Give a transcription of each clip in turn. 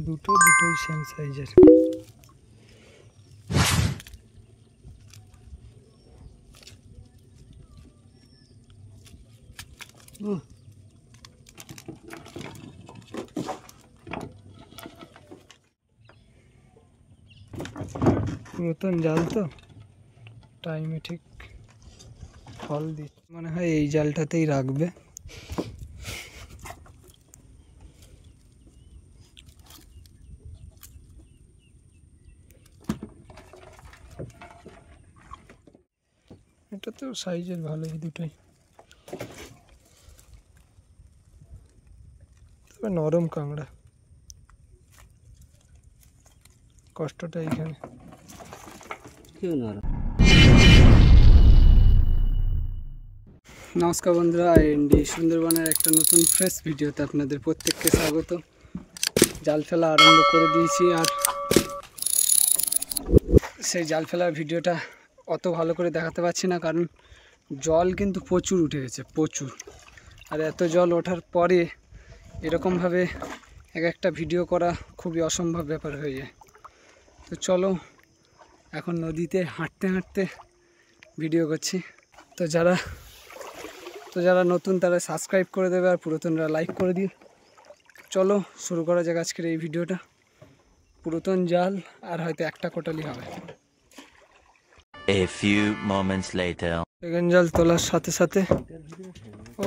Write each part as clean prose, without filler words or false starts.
দুটোই সেম সাইজের। পুরাতন জাল তো টাইমে ঠিক ফল দিচ্ছে, মনে হয় এই জালটাতেই রাখবে। এটা তো সাইজের ভালোই দুটোই, তবে নরম কাঁকড়া, কষ্টটা এইখানে। নমস্কার বন্ধুরা, এনডি সুন্দরবনের একটা নতুন ফ্রেশ ভিডিওতে আপনাদের প্রত্যেককে স্বাগত। জাল ফেলা আরম্ভ করে দিয়েছি, আর সেই জাল ফেলার ভিডিওটা অত ভালো করে দেখাতে পারছি না, কারণ জল কিন্তু প্রচুর উঠে গেছে, প্রচুর। আর এত জল ওঠার পরে এরকমভাবে একটা ভিডিও করা খুবই অসম্ভব ব্যাপার হয়ে যায়। তো চলো এখন নদীতে হাঁটতে হাঁটতে ভিডিও করছি। তো যারা নতুন তারা সাবস্ক্রাইব করে দেবে, আর পুরাতনরা লাইক করে দিও। চলো শুরু করা যাক আজকের এই ভিডিওটা। পুরাতন জাল আর হয়তো একটা কোটালি হবে। A few moments later. Second জাল তোলার সাথে সাথে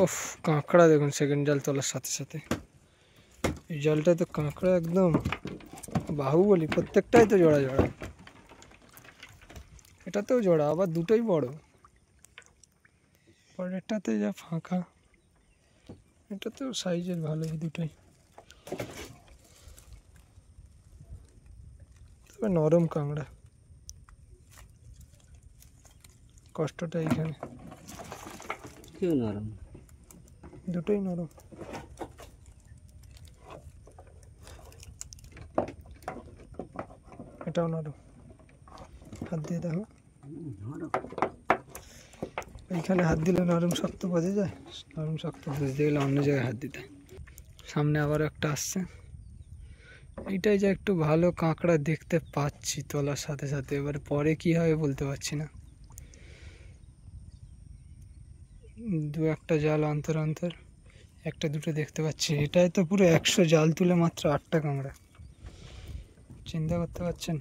ওফ কাঁকড়া দেখুন, সেকেন্ড জাল তোলার সাথে সাথে এই জালটা তো কাঁকড়া একদম বাহুবলী, প্রত্যেকটাই তো জোড়া জোড়া। এটাতেও জোড়া, আবার দুটোই বড়, পরেরটাতে যা ফাঁকা। এটাতেও সাইজের ভালোই দুটোই, তবে নরম কাঁকড়া, কষ্টটা এইখানে। নরম, দুটোই নরম। এটাও নরম, হাত দিয়ে দেখো। এইখানে হাত দিলে নরম শক্ত বোঝা যায়, নরম শক্ত বুঝতে গেলে অন্য জায়গায় হাত দিতে। সামনে আবার একটা আসছে, এইটাই যে একটু ভালো কাঁকড়া দেখতে পাচ্ছি তোলার সাথে সাথে। এবার পরে কি হবে বলতে পারছি না। দু একটা জাল অন্তর অন্তর একটা দুটো দেখতে পাচ্ছি। এটাই তো পুরো 100 জাল তুলে মাত্র 8টা কাঁকড়া, চিন্তা করতে পারছেন।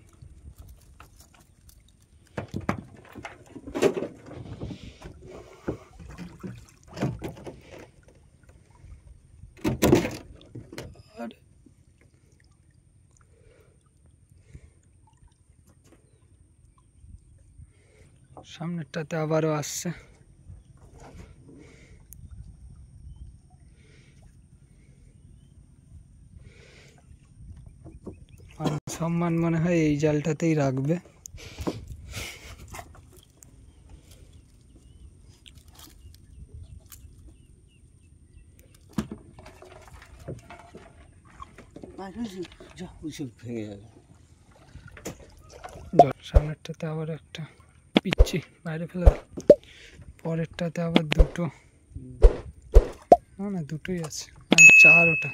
আর সামনেরটাতে আবারও আসছে। সম্মান মনে হয় এই জালটাতেই রাখবে। সামনেরটাতে আবার একটা পিচ্ছি বাইরে ফেলে দাও, পরেরটাতে আবার দুটো, না দুটোই আছে, আর 4 ওটা।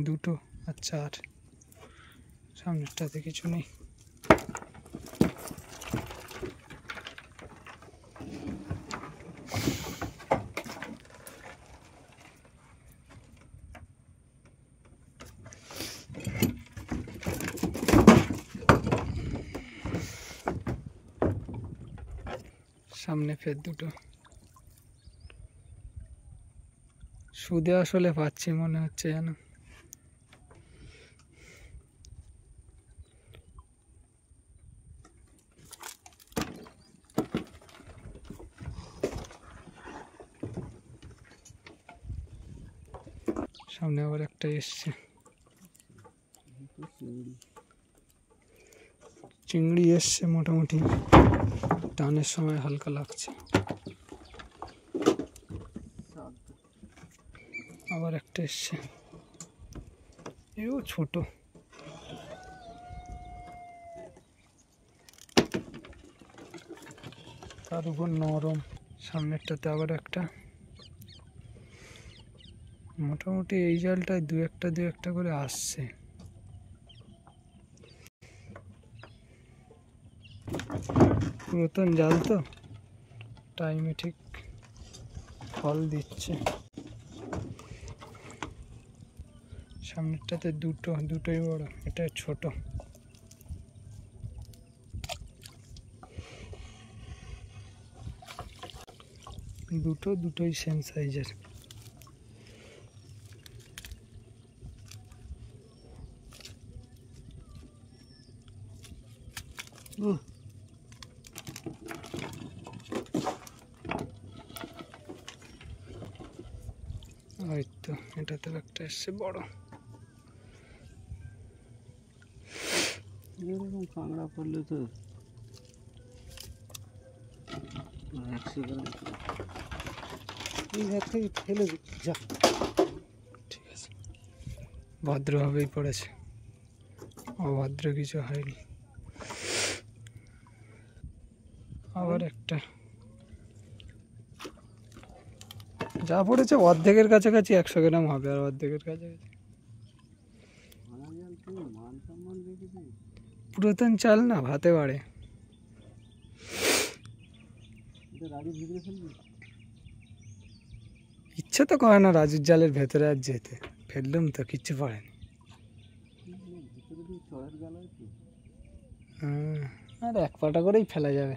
দুটো আর 4, সামনেরটাতে কিছু নেই। সামনে ফের দুটো। সুদে আসলে পাচ্ছি মনে হচ্ছে যেন। সামনে আবার একটা এসছে, চিংড়ি এসছে মোটামুটি, টানের সময় হালকা লাগছে। আবার একটা এসছে, এও ছোট। তার উপর নরম। সামনেরটাতে আবার একটা, মোটামুটি এই জালটায় দু একটা করে আসছে। পুরাতন জাল তো টাইমে ঠিক ফল দিচ্ছে। সামনেরটাতে দুটোই বড়, এটা ছোট। দুটোই সেম সাইজের। ওই তো এটাতে একটা এসছে বড়। এরকম কাঁকড়া পড়লে তো 100 গ্রাম এই হাত থেকে ফেলে যা। ঠিক আছে, ভদ্রভাবেই পড়েছে, অভদ্র কিছু হয়নি। আবার একটা যা পড়েছে অর্ধেকের কাছাকাছি 100 গ্রাম হবে, আর অর্ধেকের কাছাকাছি। পুরাতন চাল না, ভাতে বাড়ে। ইচ্ছে তো করে না রাজুর জালের ভেতরে আর যেতে, ফেললাম তো কিচ্ছু পড়েনি। আর এক পাটা করেই ফেলা যাবে।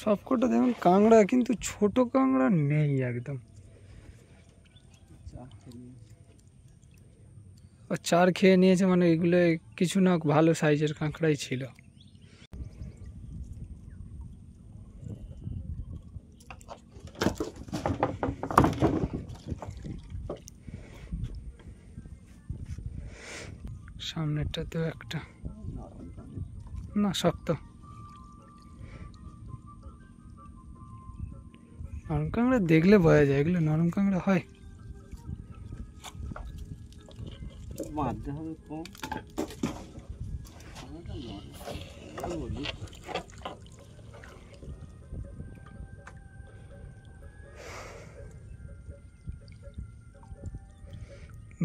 সবকটা দেখুন কাঁকড়া, কিন্তু ছোট কাঁকড়া নেই একদম। চার খেয়ে নিয়েছে মানে এগুলো কিছু না ভালো সাইজের কাঁকড়াই ছিল। সামনেরটাতেও একটা, না শক্ত। নরম কাঁকড়া দেখলে বোঝা যায় এগুলো নরম কাঁকড়া হয়। মারতে হবে কম।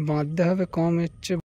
বাঁধতে হবে কম, এর চেয়ে